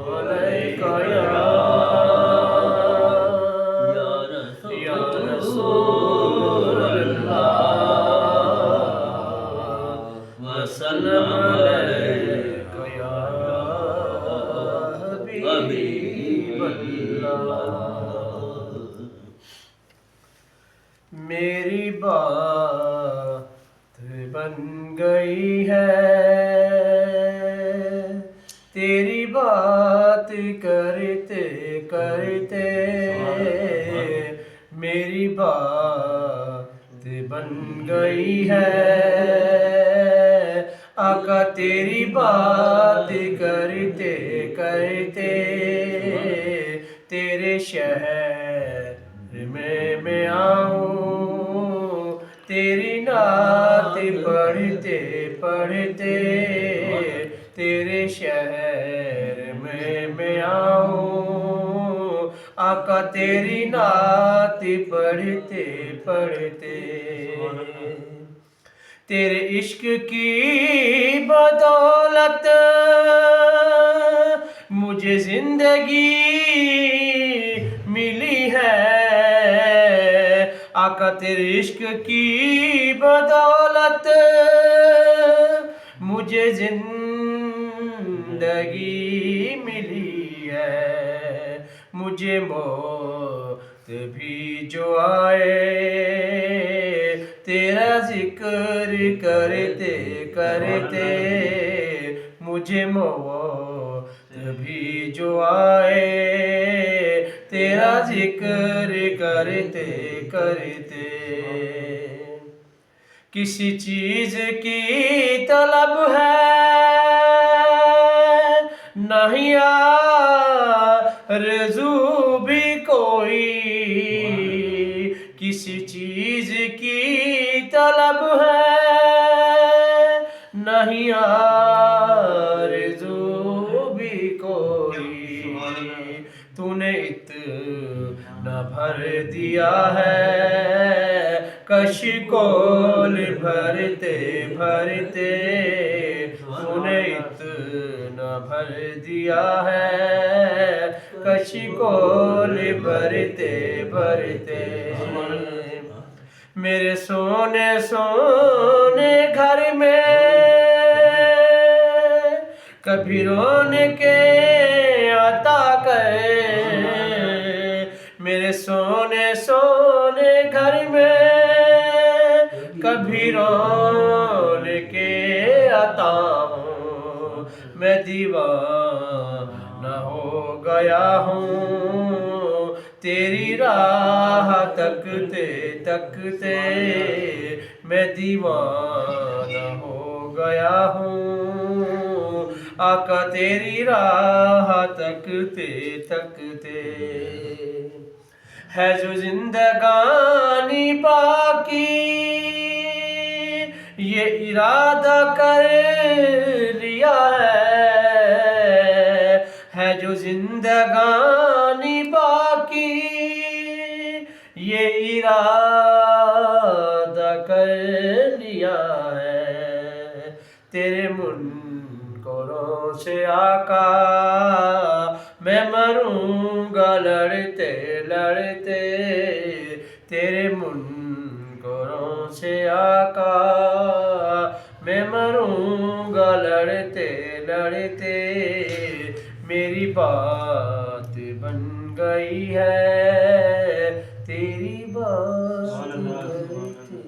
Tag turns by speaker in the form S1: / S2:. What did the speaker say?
S1: علیکہ یا رسول اللہ وسلم علیکہ یا حبیب اللہ۔ میری بات بن گئی ہے تیری بات کرتے کرتے، میری بات بن گئی ہے آقا تیری بات کرتے کرتے، تیرے شہر میں آؤں تیری نعت پڑھتے پڑھتے، تیرے شہر میں آؤں آقا تیری نعت پڑھتے پڑھتے، تیرے عشق کی بدولت مجھے زندگی ملی ہے آقا تیرے عشق کی بدولت مجھے زندگی ملی ہے، مجھے موت بھی جو آئے تیرا ذکر کرتے کرتے، مجھے موت بھی جو آئے تیرا ذکر کرتے کرتے، کسی چیز کی طلب ہے نہیں آرزو بھی کوئی، کسی چیز کی طلب ہے نہیں آرزو بھی کوئی، تو نے اتنا بھر دیا ہے کشکول بھرتے بھرتے، تو نے اتنا بھر دیا ہے کشکول بھرتے بھرتے، میرے سونے سونے گھر میں کبھی رونق عطا کر، میرے سونے سونے گھر میں کبھی رونق عطا ہوں، میں دیوانہ ہو گیا ہوں تیری راہ تکتے تکتے، میں دیوانہ ہو گیا ہوں آقا تیری راہ تکتے تکتے، ہے جو زندگانی باقی یہ ارادہ کر لیا ہے جو زندگانی باقی یہ ارادہ کر لیا ہے، تیرے منکروں سے آقا میں مروں گا لڑتے لڑتے، تیرے منکروں سے آقا میں مروں گا لڑتے لڑتے، میری بات بن گئی ہے تیری بات کرتے